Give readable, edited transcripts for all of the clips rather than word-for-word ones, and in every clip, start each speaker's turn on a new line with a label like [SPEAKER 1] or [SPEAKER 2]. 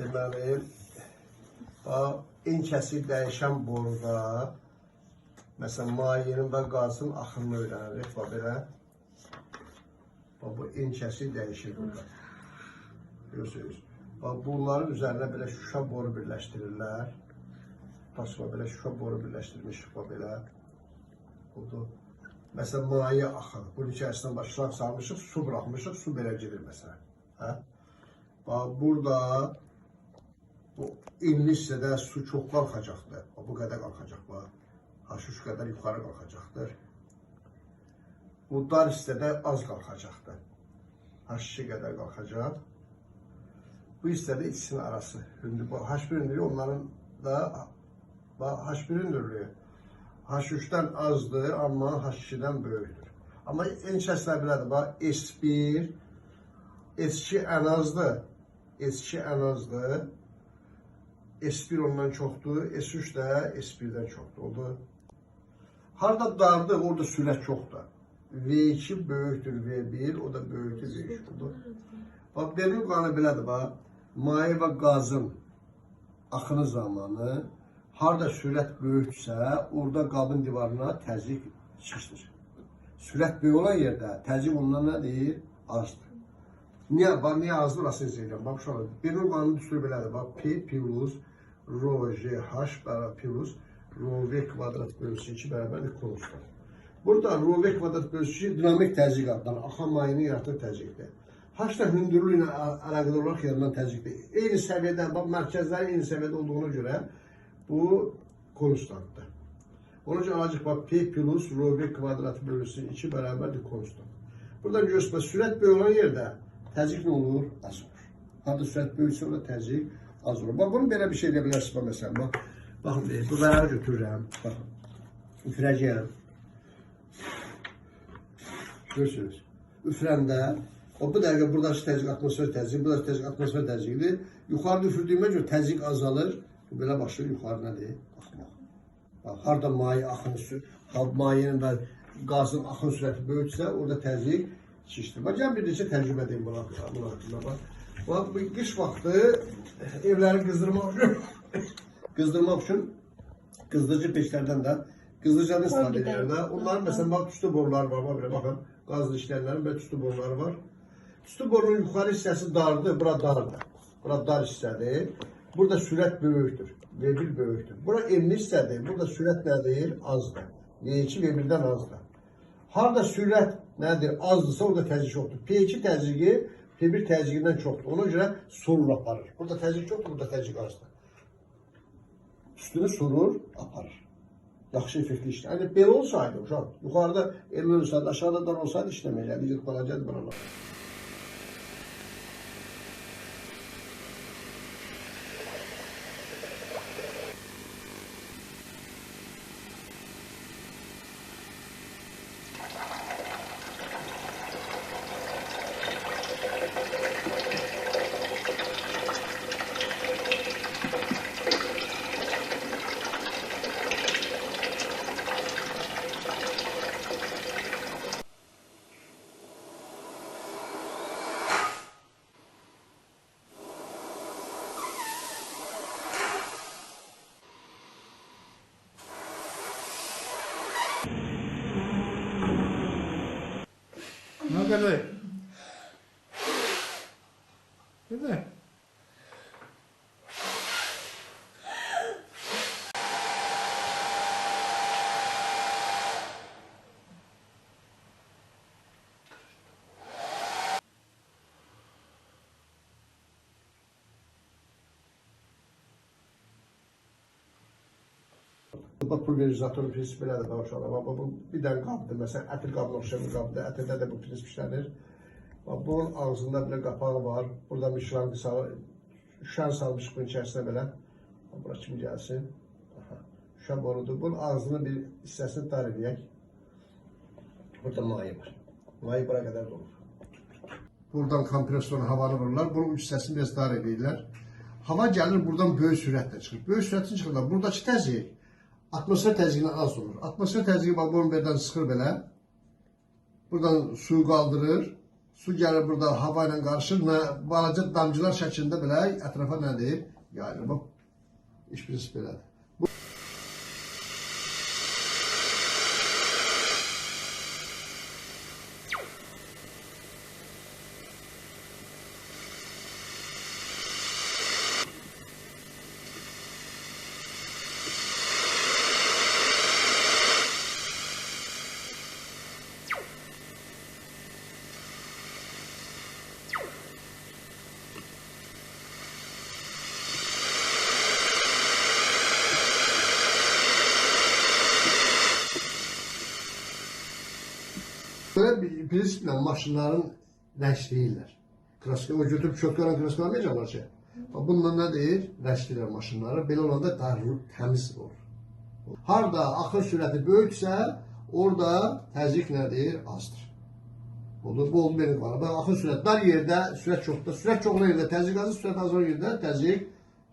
[SPEAKER 1] Deməli, en kəsik dəyişən boruda, məsələn, mayenin və qazın axınını öyrənirik. Belə. Bu en kəsik dəyişir burada. Görürsünüz. Bunların üzərinə belə şüşə boru birləşdirirlər. Tasma belə şüşə boru birləşdirmişik. Belə. Budur. Məsələn, maye axır. Bunun içərisindən başlayaq salmışıq, su bıraxmışıq, su belə gedir məsələn. Burada bu enli hissədə su çox qalxacaqdır. Bu qədər qalxacaq. H3 qədər yuxarı qalxacaqdır. Bu dar hissədə az qalxacaqdır. H2 qədər qalxacaq. Bu hissədə ikisinin arası. H1 hündürlüyü onların da H1 hündürlüyü H3'dən azdır, amma H2'dən böyükdür. Amma en kəslər belədir. S1, S2 ən azdır. S2 ən azdır. S1 ondan çoxdur. S3 də S1'dən çoxdur. Oldu. Harada dardır, orada sürət çoxdur. V2 böyükdür V1, o da böyükdür V3. Oldu. Bernoulli qanunu belədir. Maye və qazın axını zamanı harada sürət böyüksə, orada qabın divarına təzyiq çıxışdır. Sürət böyük olan yerdə təzyiq ondan nə deyir? Azdır. Niyə azdır? Orası izləyəcəm. Bax, şöyle. Bernoulli qanunu düsturu belədir. P plus rho GH bərabər plus rho V kvadrat bölüsü 2 bərabərdir konuslar. Burada rho V kvadrat bölüsü 2 dinamik təzyiq adlanır. Axan mayenin yaratdığı təzyiqdir. H-da hündürlüyü ilə əlaqəli olaraq yaranan təzyiqdir. Eyni səviyyədə, mərkəzləri eyni səviyyədə olduğuna görə bu konstantdır. Onun üçün alacaq P plus rho V kvadrat bölüsü 2 bərabərdir konstant. Buradan görürsünüz, sürət böyük olan yerdə təzyiq nə olur? Az olur. Harada sürət böyüksə, orada təzyiq az olur. Bunu belə bir şey edə bilərsiniz. Məsələn, baxın, bu vərəqə götürürəm. Baxın, üfürəcəyəm. Görürsünüz, üfürəndə, bu dəqiqə buradakı təzyiq atmosfer təzyiq, buradakı təzyiq atmosfer təzyiqdir. Yuxarıda üfürdüyümə görə təzyiq azalır. Belə başlayır yuxarı nədir? Axmaq. Harada maye axını, mayenin və qazın axın sürəti böyüksə, orada təzyiq şişdir. Gəlin bir neçə təcrübə edeyim buna haqqında. Bu qış vaxtı evləri qızdırmaq üçün qızdırıcı peşlərdən də qızdırıcıdan istifadə edirlər. Onların məsələn tüstü boruları var. Baxın, qazlı işləyənlərin belə tüstü boruları var. Tüstü borunun yuxarı hissəsi dardır, bura dardır. Bura dar hissədir. Burada sürət böyükdür. V1 böyükdür. Bura enli hissədir. Burada sürət nədir? Azdır. V2 V1'dən azdır. Harada sürət nədir? Azdırsa orada təzyiq çoxdur. P2 təzyiqi P1 təzyiqindən çoxdur. Ona görə sorur aparır. Burada təzyiq çoxdur, burada təzyiq azdır. Üstünü sorur, aparır. Yaxşı effektli işləyir. Yəni belə olsaydı, yuxarıda enli olsaydı, aşağıda dar olsaydı işləməyəcəkdi. Gidib qalacaqdı buralar.
[SPEAKER 2] No kadar. Kadar.
[SPEAKER 1] Pulverizatörün prinsipi belədir də uşaqlar. Bu bir dənə qabdır. Məsələn, ətir qabına oxşayan bir qabdır. Ətirdə də bu prinsip işlənir. Bunun ağzında belə qapağı var. Burada bir şüşən salmışıq bunun içərisinə belə. Bura kimi gəlsin. Şüşə borudur. Bunun ağzının bir hissəsini dar edək. Burada maye var. Maye bura qədər dolur. Buradan kompresorun havanı vururlar. Bunun hissəsini biraz dar edirlər. Hava gəlir buradan böyük sürətlə çıxır. Böyük sürətlə çıxırlar. Buradakı təzyiq atmosfer təzyiqindən az olur. Atmosfer təzyiqi bomberdən sıxır belə. Buradan suyu qaldırır. Su gəlir burada hava ilə qarışır, balaca damcılar şəklində belə ətrafa nədir? Yayılır. Bax, iş prinsip belədir. Böyle bir prinsiplə maşınların rəşləyirlər. Kraska, o götürüb çötkələ kraskalamayacaqlar ki. Bununla nə deyir? Rəşləyirlər maşınları. Belə olanda daha təmiz olur. Harda axır sürəti böyüksə, orada təzyiq nədir? Azdır. Bu oldu benim var. Axır sürət dar yerdə, sürət çoxdur. Sürət çoxlu yerdə təzyiq azdır, sürət az olan yerdə təzyiq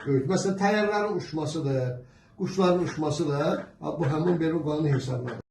[SPEAKER 1] böyük. Məsələn, təyyarların uçmasıdır, quşların uçmasıdır. Bu həmin bir qanun hesabınadır.